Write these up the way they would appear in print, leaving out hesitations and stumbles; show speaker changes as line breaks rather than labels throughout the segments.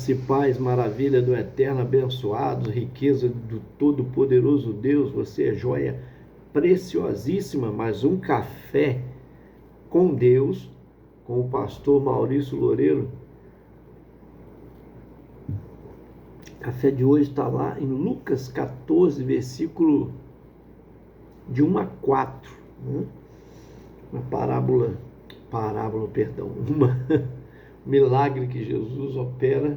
Graça e paz, maravilha do eterno, abençoado, riqueza do todo-poderoso Deus. Você é joia preciosíssima. Mais um café com Deus, com o pastor Maurício Loureiro. O café de hoje está lá em Lucas 14, versículo de 1 a 4. Uma milagre que Jesus opera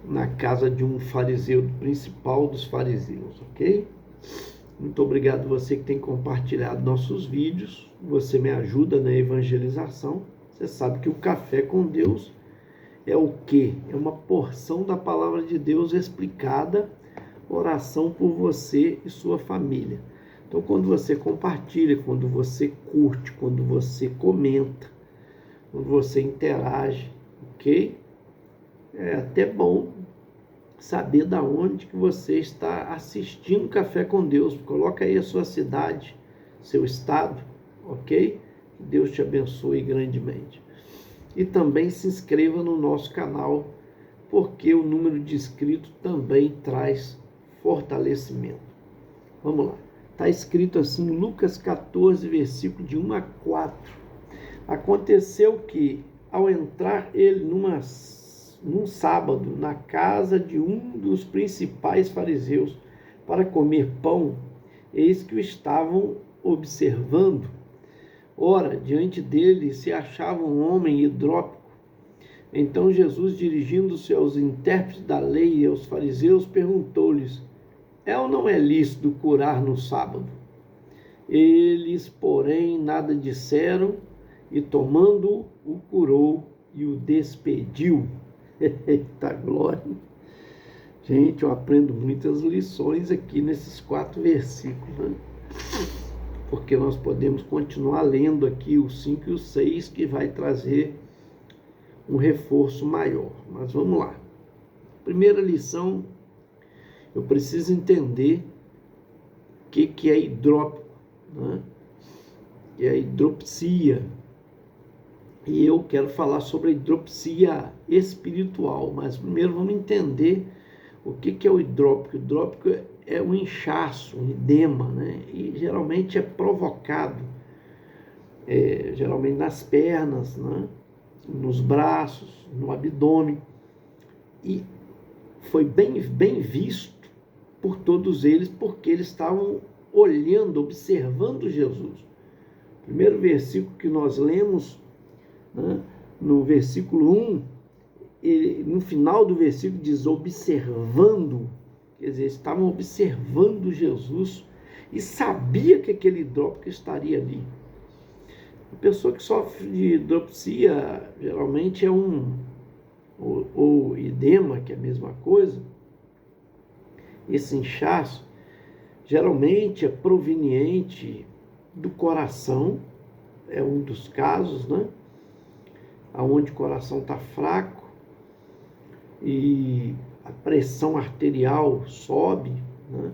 na casa de um fariseu, do principal dos fariseus, ok? Muito obrigado você que tem compartilhado nossos vídeos, você me ajuda na evangelização. Você sabe que o café com Deus é o quê? É uma porção da palavra de Deus explicada, oração por você e sua família. Então, quando você compartilha, quando você curte, quando você comenta, quando você interage, ok? É até bom saber da onde que você está assistindo Café com Deus. Coloca aí a sua cidade, seu estado, ok? Que Deus te abençoe grandemente. E também se inscreva no nosso canal, porque o número de inscritos também traz fortalecimento. Vamos lá. Está escrito assim, Lucas 14, versículo de 1 a 4. Aconteceu que, ao entrar ele num sábado na casa de um dos principais fariseus para comer pão, eis que o estavam observando. Ora, diante dele se achava um homem hidrópico. Então Jesus, dirigindo-se aos intérpretes da lei e aos fariseus, perguntou-lhes: é ou não é lícito curar no sábado? Eles, porém, nada disseram, e tomando-o, o curou e o despediu. Eita glória! Gente, eu aprendo muitas lições aqui nesses 4 versículos, né? Porque nós podemos continuar lendo aqui o 5 e o 6, que vai trazer um reforço maior. Mas vamos lá. Primeira lição, eu preciso entender o que é hidrópico, né? Que é a hidropsia. E eu quero falar sobre a hidropsia espiritual, mas primeiro vamos entender o que é o hidrópico. O hidrópico é um inchaço, um edema, né? E geralmente é provocado, geralmente nas pernas, né? Nos braços, no abdômen. E foi bem visto por todos eles, porque eles estavam olhando, observando Jesus. O primeiro versículo que nós lemos, né, no versículo 1, no final do versículo diz observando, quer dizer, estavam observando Jesus e sabia que aquele hidrópico estaria ali. A pessoa que sofre de hidropsia geralmente é ou edema, que é a mesma coisa. Esse inchaço geralmente é proveniente do coração, é um dos casos, né? Onde o coração está fraco e a pressão arterial sobe, né?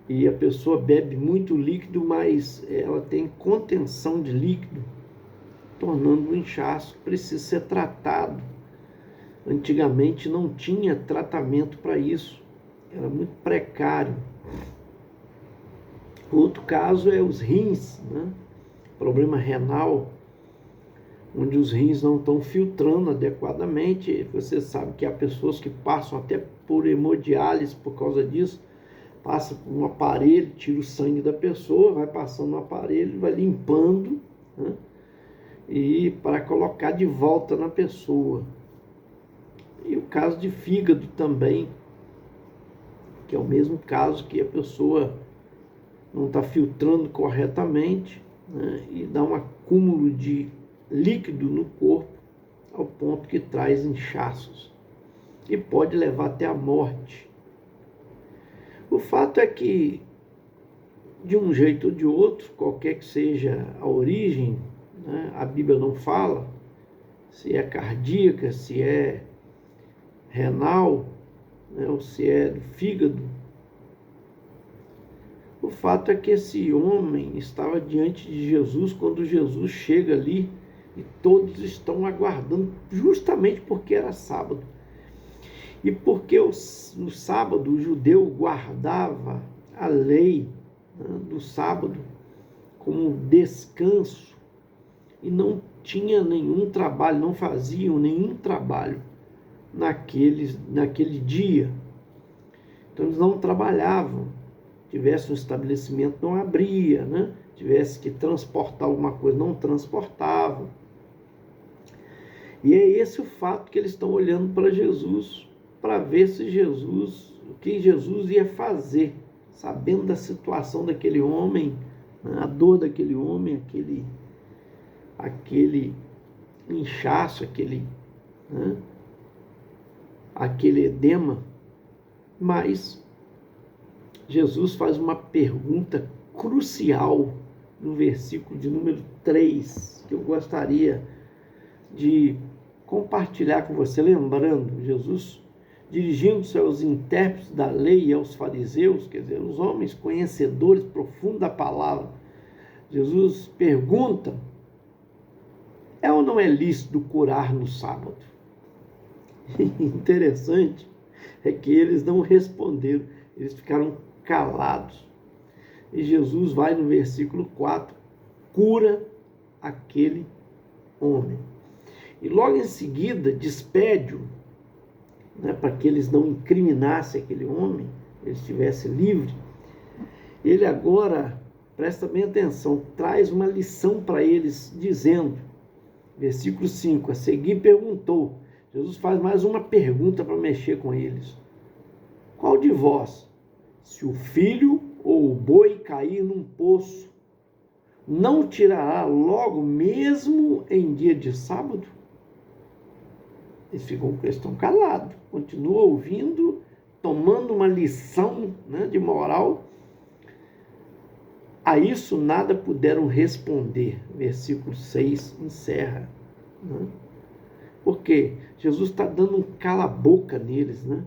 E a pessoa bebe muito líquido, mas ela tem contenção de líquido, tornando um inchaço que precisa ser tratado. Antigamente não tinha tratamento para isso, era muito precário. Outro caso é os rins, né? Problema renal, onde os rins não estão filtrando adequadamente. Você sabe que há pessoas que passam até por hemodiálise por causa disso. Passa por um aparelho, tira o sangue da pessoa, vai passando no aparelho, vai limpando, né? E para colocar de volta na pessoa. E o caso de fígado também, que é o mesmo caso, que a pessoa não está filtrando corretamente, né? E dá um acúmulo de líquido no corpo ao ponto que traz inchaços e pode levar até a morte. O fato é que, de um jeito ou de outro, qualquer que seja a origem, né, a Bíblia não fala se é cardíaca, se é renal, né, ou se é do fígado. O fato é que esse homem estava diante de Jesus quando Jesus chega ali E todos estão aguardando, justamente porque era sábado. E porque no sábado o judeu guardava a lei, né, do sábado como descanso e não tinha nenhum trabalho, não faziam nenhum trabalho naquele dia. Então eles não trabalhavam. Tivesse um estabelecimento, não abria, né? Tivesse que transportar alguma coisa, não transportava. E é esse o fato que eles estão olhando para Jesus, para ver se o que Jesus ia fazer, sabendo da situação daquele homem, né? A dor daquele homem, aquele inchaço, né? Aquele edema. Mas Jesus faz uma pergunta crucial no versículo de número 3, que eu gostaria de compartilhar com você. Lembrando, Jesus, dirigindo-se aos intérpretes da lei e aos fariseus, quer dizer, os homens conhecedores profundos da palavra, Jesus pergunta: é ou não é lícito curar no sábado? Interessante é que eles não responderam, eles ficaram calados. E Jesus vai no versículo 4, cura aquele homem. E logo em seguida despede-o, né, para que eles não incriminassem aquele homem, ele estivesse livre. Ele agora, presta bem atenção, traz uma lição para eles, dizendo, versículo 5, a seguir perguntou, Jesus faz mais uma pergunta para mexer com eles: qual de vós, se o filho ou o boi cair num poço, não tirará logo mesmo em dia de sábado? Eles estão calados, continuam ouvindo, tomando uma lição, né, de moral. A isso nada puderam responder. Versículo 6 encerra, né? Porque Jesus está dando um cala-boca neles, né?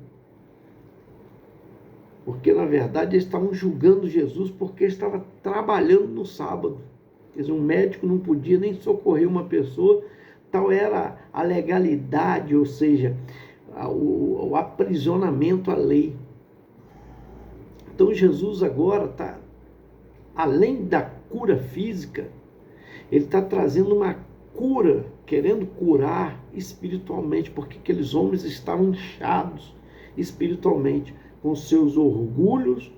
Porque, na verdade, eles estavam julgando Jesus porque ele estava trabalhando no sábado. Quer dizer, um médico não podia nem socorrer uma pessoa, tal era a legalidade, ou seja, o aprisionamento à lei. Então, Jesus agora está, além da cura física, ele está trazendo uma cura, querendo curar espiritualmente, porque aqueles homens estavam inchados espiritualmente, com seus orgulhos,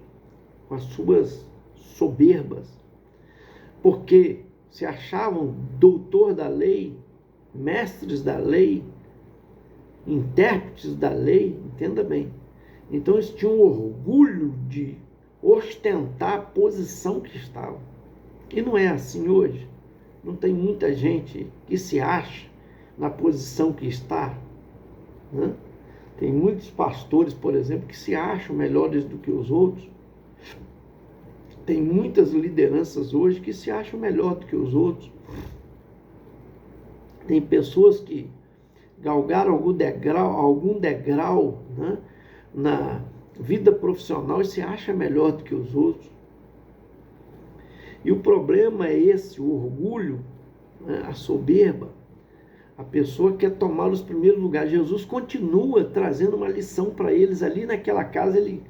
com as suas soberbas, porque se achavam doutor da lei, mestres da lei, intérpretes da lei, entenda bem. Então eles tinham orgulho de ostentar a posição que estavam. E não é assim hoje. Não tem muita gente que se acha na posição que está, né? Tem muitos pastores, por exemplo, que se acham melhores do que os outros. Tem muitas lideranças hoje que se acham melhor do que os outros. Tem pessoas que galgaram algum degrau, né, na vida profissional e se acham melhor do que os outros. E o problema é esse, o orgulho, né, a soberba. A pessoa quer tomar os primeiros lugares. Jesus continua trazendo uma lição para eles ali naquela casa, ele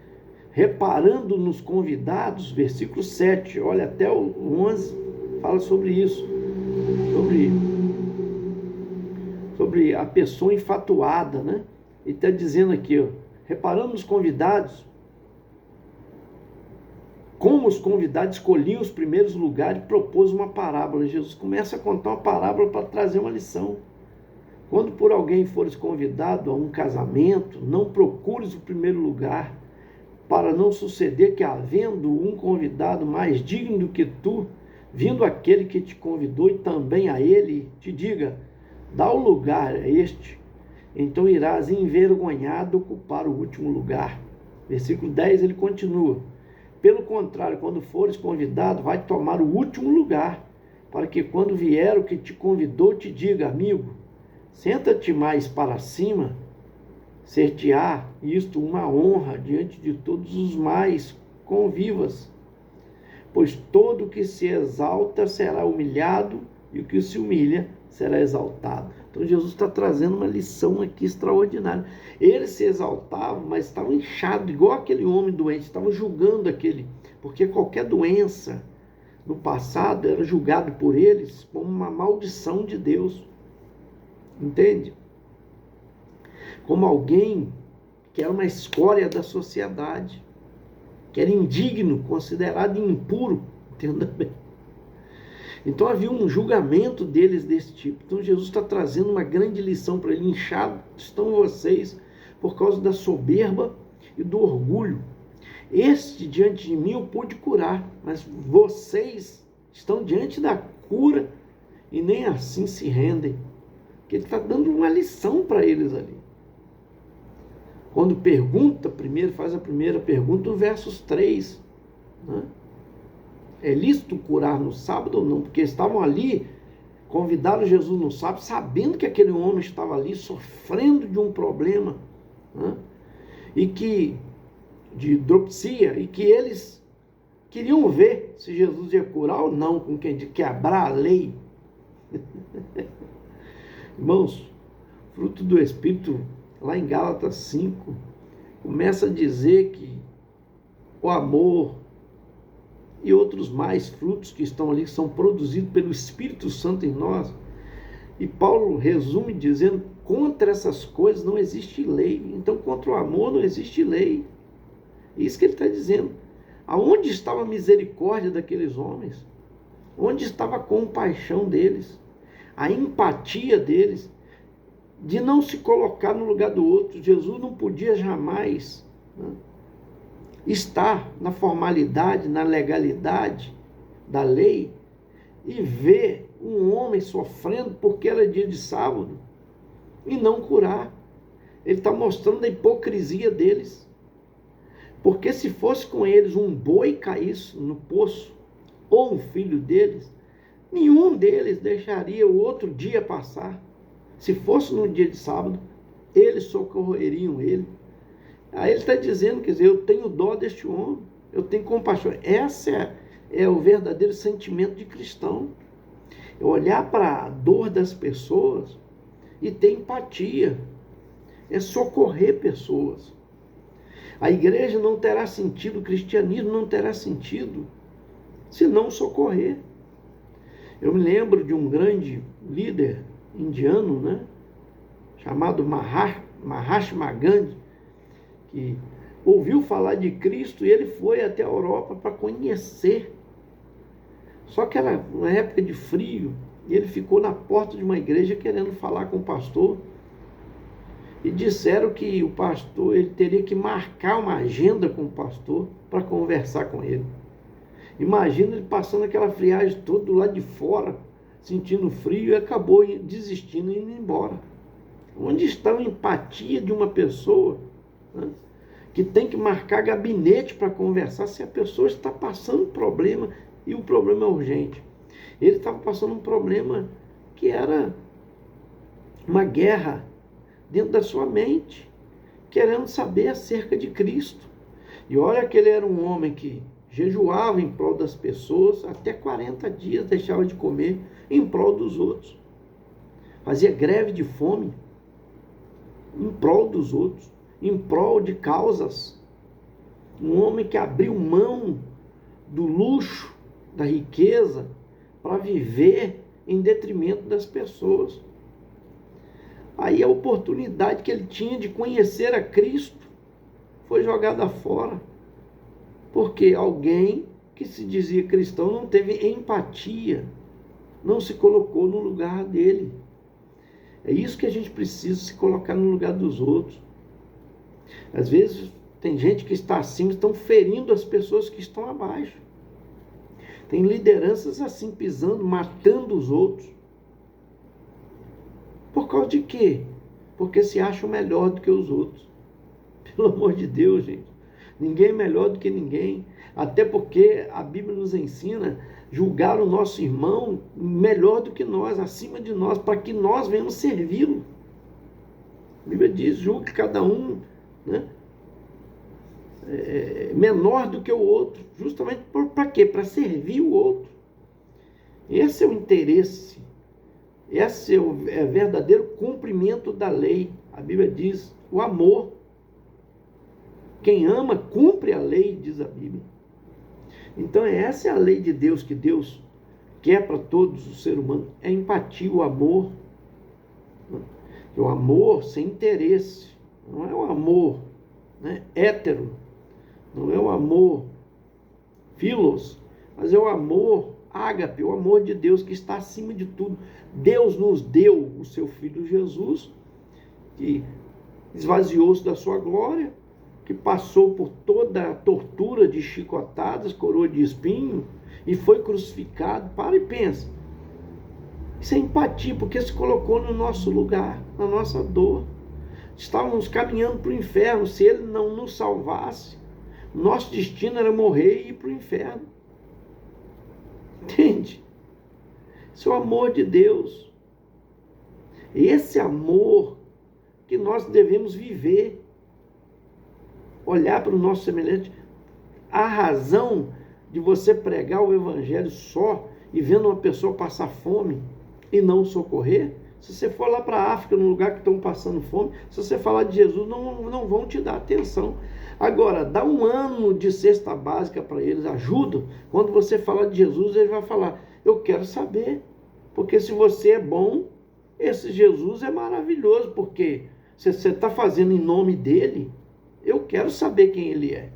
reparando nos convidados, versículo 7, olha, até o 11 fala sobre isso, sobre a pessoa enfatuada, né? Ele está dizendo aqui, ó, reparando nos convidados, como os convidados escolhiam os primeiros lugares, propôs uma parábola. Jesus começa a contar uma parábola para trazer uma lição. Quando por alguém fores convidado a um casamento, não procures o primeiro lugar, para não suceder que, havendo um convidado mais digno do que tu, vindo aquele que te convidou e também a ele, te diga, dá o lugar a este, então irás envergonhado ocupar o último lugar. Versículo 10, ele continua, pelo contrário, quando fores convidado, vai tomar o último lugar, para que quando vier o que te convidou, te diga, amigo, senta-te mais para cima, ser-te-á isto uma honra diante de todos os mais convivas. Pois todo o que se exalta será humilhado, e o que se humilha será exaltado. Então Jesus está trazendo uma lição aqui extraordinária. Eles se exaltavam, mas estavam inchados, igual aquele homem doente, estavam julgando aquele, porque qualquer doença no passado era julgado por eles como uma maldição de Deus. Entende? Como alguém que era uma escória da sociedade, que era indigno, considerado impuro, entenda bem. Então havia um julgamento deles desse tipo. Então Jesus está trazendo uma grande lição para ele. Inchados estão vocês por causa da soberba e do orgulho. Este diante de mim eu pude curar, mas vocês estão diante da cura e nem assim se rendem. Porque ele está dando uma lição para eles ali. Quando pergunta, primeiro faz a primeira pergunta, no versos 3, né? É lícito curar no sábado ou não? Porque estavam ali, convidaram Jesus no sábado, sabendo que aquele homem estava ali sofrendo de um problema, né? E que, de dropsia, e que eles queriam ver se Jesus ia curar ou não, com quem de quebrar a lei. Irmãos, fruto do Espírito, lá em Gálatas 5, começa a dizer que o amor e outros mais frutos que estão ali, que são produzidos pelo Espírito Santo em nós. E Paulo resume dizendo, contra essas coisas não existe lei. Então, contra o amor não existe lei. É isso que ele está dizendo. Aonde estava a misericórdia daqueles homens? Onde estava a compaixão deles? A empatia deles? De não se colocar no lugar do outro. Jesus não podia jamais, né, estar na formalidade, na legalidade da lei e ver um homem sofrendo porque era dia de sábado e não curar. Ele está mostrando a hipocrisia deles. Porque se fosse com eles um boi caísse no poço ou um filho deles, nenhum deles deixaria o outro dia passar. Se fosse no dia de sábado, eles socorreriam ele. Aí ele está dizendo, quer dizer, eu tenho dó deste homem, eu tenho compaixão. Essa é o verdadeiro sentimento de cristão. É olhar para a dor das pessoas e ter empatia. É socorrer pessoas. A igreja não terá sentido, o cristianismo não terá sentido se não socorrer. Eu me lembro de um grande líder indiano, né, chamado Mahatma Gandhi, que ouviu falar de Cristo e ele foi até a Europa para conhecer. Só que era uma época de frio e ele ficou na porta de uma igreja querendo falar com o pastor. E disseram que o pastor, ele teria que marcar uma agenda com o pastor para conversar com ele. Imagina ele passando aquela friagem toda do lado de fora, sentindo frio, e acabou desistindo e indo embora. Onde está a empatia de uma pessoa, né, que tem que marcar gabinete para conversar se a pessoa está passando problema e o problema é urgente? Ele estava passando um problema que era uma guerra dentro da sua mente, querendo saber acerca de Cristo. E olha que ele era um homem que jejuava em prol das pessoas, até 40 dias deixava de comer em prol dos outros. Fazia greve de fome em prol dos outros, em prol de causas. Um homem que abriu mão do luxo, da riqueza, para viver em detrimento das pessoas. Aí a oportunidade que ele tinha de conhecer a Cristo foi jogada fora, porque alguém que se dizia cristão não teve empatia, não se colocou no lugar dele. É isso que a gente precisa, se colocar no lugar dos outros. Às vezes tem gente que está acima, estão ferindo as pessoas que estão abaixo. Tem lideranças assim, pisando, matando os outros. Por causa de quê? Porque se acham melhor do que os outros. Pelo amor de Deus, gente. Ninguém é melhor do que ninguém. Até porque a Bíblia nos ensina julgar o nosso irmão melhor do que nós, acima de nós, para que nós venhamos servi-lo. A Bíblia diz, julgue cada um, né, menor do que o outro. Justamente para quê? Para servir o outro. Esse é o interesse Esse é o verdadeiro cumprimento da lei. A Bíblia diz, o amor. Quem ama, cumpre a lei, diz a Bíblia. Então, essa é a lei de Deus, que Deus quer para todos os seres humanos. É empatia, o amor. O amor sem interesse. Não é o amor, né, hétero. Não é o amor filos, mas é o amor ágape, o amor de Deus que está acima de tudo. Deus nos deu o seu Filho Jesus, que esvaziou-se da sua glória, que passou por toda a tortura de chicotadas, coroa de espinho, e foi crucificado. Para e pensa. Isso é empatia, porque se colocou no nosso lugar, na nossa dor. Estávamos caminhando para o inferno. Se ele não nos salvasse, nosso destino era morrer e ir para o inferno. Entende? Esse é o amor de Deus. Esse amor que nós devemos viver. Olhar para o nosso semelhante. A razão de você pregar o evangelho só e vendo uma pessoa passar fome e não socorrer, se você for lá para a África, num lugar que estão passando fome, se você falar de Jesus, não vão te dar atenção. Agora, dá um ano de cesta básica para eles, ajuda. Quando você falar de Jesus, ele vai falar, eu quero saber. Porque se você é bom, esse Jesus é maravilhoso, porque se você está fazendo em nome dele, eu quero saber quem ele é.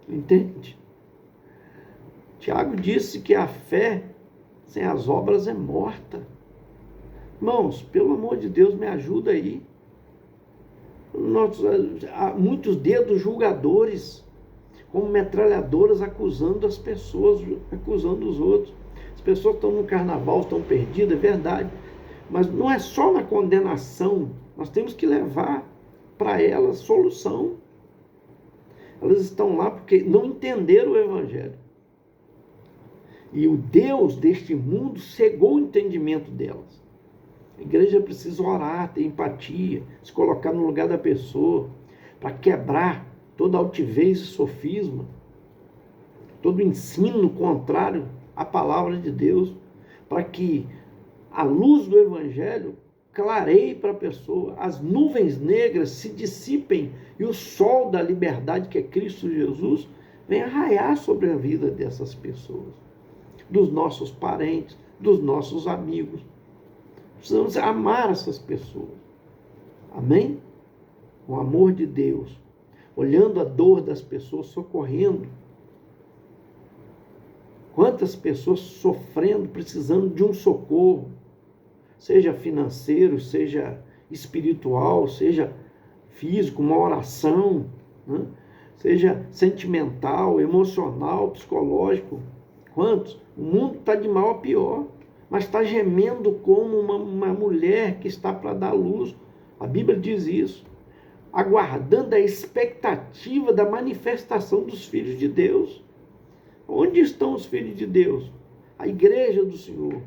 Entende? Tiago disse que a fé sem as obras é morta. Irmãos, pelo amor de Deus, me ajuda aí. Há muitos dedos julgadores, como metralhadoras, acusando as pessoas, acusando os outros. As pessoas estão no carnaval, estão perdidas, é verdade. Mas não é só na condenação. Nós temos que levar para elas solução. Elas estão lá porque não entenderam o evangelho. E o Deus deste mundo cegou o entendimento delas. A igreja precisa orar, ter empatia, se colocar no lugar da pessoa, para quebrar toda altivez e sofisma, todo ensino contrário à palavra de Deus, para que a luz do evangelho clareie para a pessoa, as nuvens negras se dissipem e o sol da liberdade, que é Cristo Jesus, venha raiar sobre a vida dessas pessoas, dos nossos parentes, dos nossos amigos. Precisamos amar essas pessoas. Amém? O amor de Deus. Olhando a dor das pessoas, socorrendo. Quantas pessoas sofrendo, precisando de um socorro. Seja financeiro, seja espiritual, seja físico, uma oração, né? Seja sentimental, emocional, psicológico. Quantos? O mundo está de mal a pior, mas está gemendo como uma mulher que está para dar luz. A Bíblia diz isso. Aguardando a expectativa da manifestação dos filhos de Deus. Onde estão os filhos de Deus? A igreja do Senhor.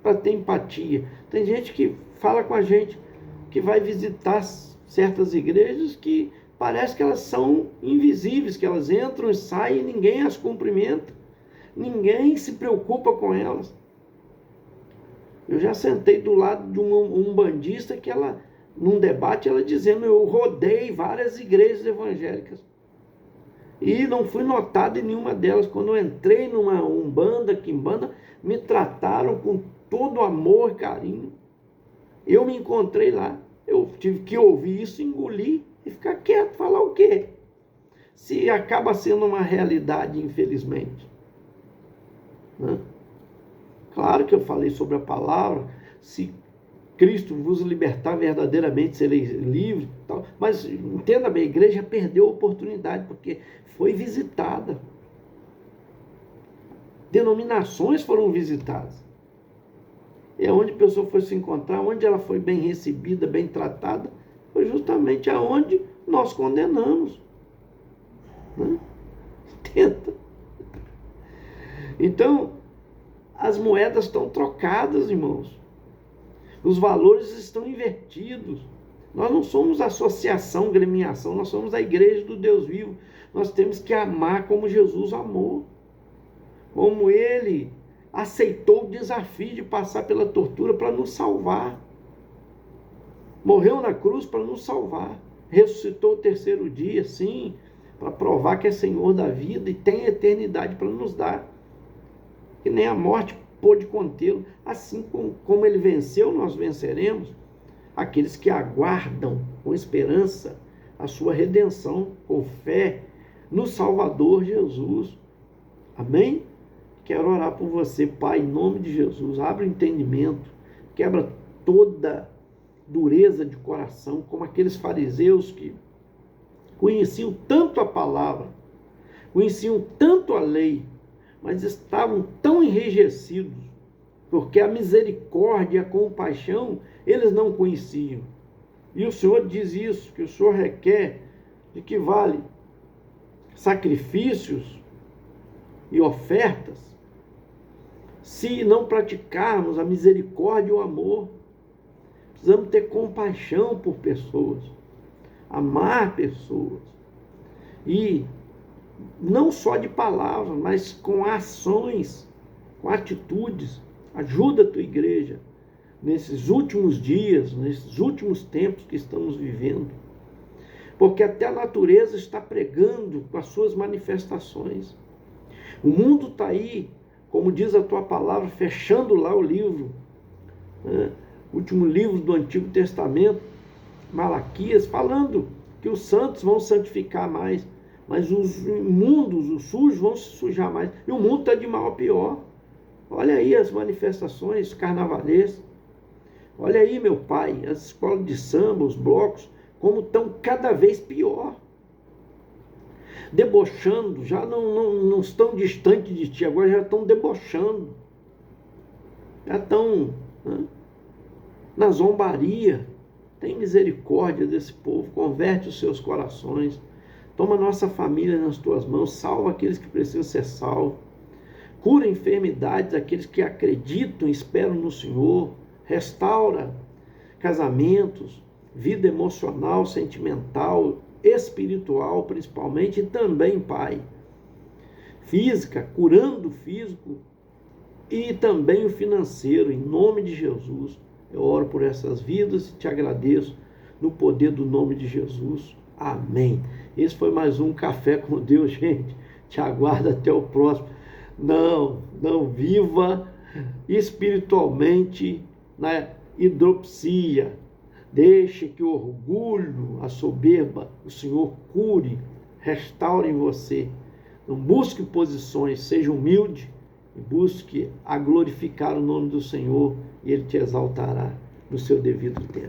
Para ter empatia. Tem gente que fala com a gente que vai visitar certas igrejas que parece que elas são invisíveis, que elas entram e saem e ninguém as cumprimenta. Ninguém se preocupa com elas. Eu já sentei do lado de um bandista que ela, num debate, ela dizendo, eu rodei várias igrejas evangélicas e não fui notado em nenhuma delas. Quando eu entrei numa umbanda, quimbanda, me trataram com todo amor e carinho. Eu me encontrei lá. Eu tive que ouvir isso, engolir e ficar quieto. Falar o quê? Se acaba sendo uma realidade, infelizmente. Né? Claro que eu falei sobre a palavra, se Cristo vos libertar verdadeiramente, sereis livres, tal. Mas entenda bem, a igreja perdeu a oportunidade, porque foi visitada. Denominações foram visitadas. É onde a pessoa foi se encontrar, onde ela foi bem recebida, bem tratada, foi justamente aonde nós condenamos. Né? Tenta. Então, as moedas estão trocadas, irmãos. Os valores estão invertidos. Nós não somos associação, gremiação, nós somos a igreja do Deus vivo. Nós temos que amar como Jesus amou. Como ele aceitou o desafio de passar pela tortura para nos salvar. Morreu na cruz para nos salvar. Ressuscitou o terceiro dia, sim, para provar que é Senhor da vida e tem eternidade para nos dar. Que nem a morte pôde contê-lo. Assim como ele venceu, nós venceremos. Aqueles que aguardam com esperança a sua redenção, com fé no Salvador Jesus. Amém? Quero orar por você, Pai, em nome de Jesus. Abre o entendimento, quebra toda dureza de coração, como aqueles fariseus que conheciam tanto a palavra, conheciam tanto a lei, mas estavam tão enrijecidos, porque a misericórdia e a compaixão eles não conheciam. E o Senhor diz isso, que o Senhor requer de que vale sacrifícios e ofertas, se não praticarmos a misericórdia e o amor. Precisamos ter compaixão por pessoas, amar pessoas, e não só de palavras, mas com ações, com atitudes. Ajuda a tua igreja nesses últimos dias, nesses últimos tempos que estamos vivendo, porque até a natureza está pregando com as suas manifestações. O mundo está aí, como diz a tua palavra, fechando lá o livro, né? Último livro do Antigo Testamento, Malaquias, falando que os santos vão santificar mais, mas os imundos, os sujos, vão se sujar mais. E o mundo está de mal a pior. Olha aí as manifestações carnavalescas. Olha aí, meu Pai, as escolas de samba, os blocos, como estão cada vez pior. Debochando, já não estão distantes de ti, agora já estão debochando. Já estão, né, na zombaria. Tem misericórdia desse povo, converte os seus corações, toma nossa família nas tuas mãos, salva aqueles que precisam ser salvos, cura enfermidades, aqueles que acreditam e esperam no Senhor, restaura casamentos, vida emocional, sentimental, espiritual principalmente, e também, Pai, física, curando o físico e também o financeiro, em nome de Jesus. Eu oro por essas vidas e te agradeço no poder do nome de Jesus. Amém. Esse foi mais um Café com Deus, gente. Te aguardo até o próximo. Não viva espiritualmente na hidropsia. Deixe que o orgulho, a soberba, o Senhor cure, restaure em você. Não busque posições, seja humilde e busque a glorificar o nome do Senhor, e Ele te exaltará no seu devido tempo.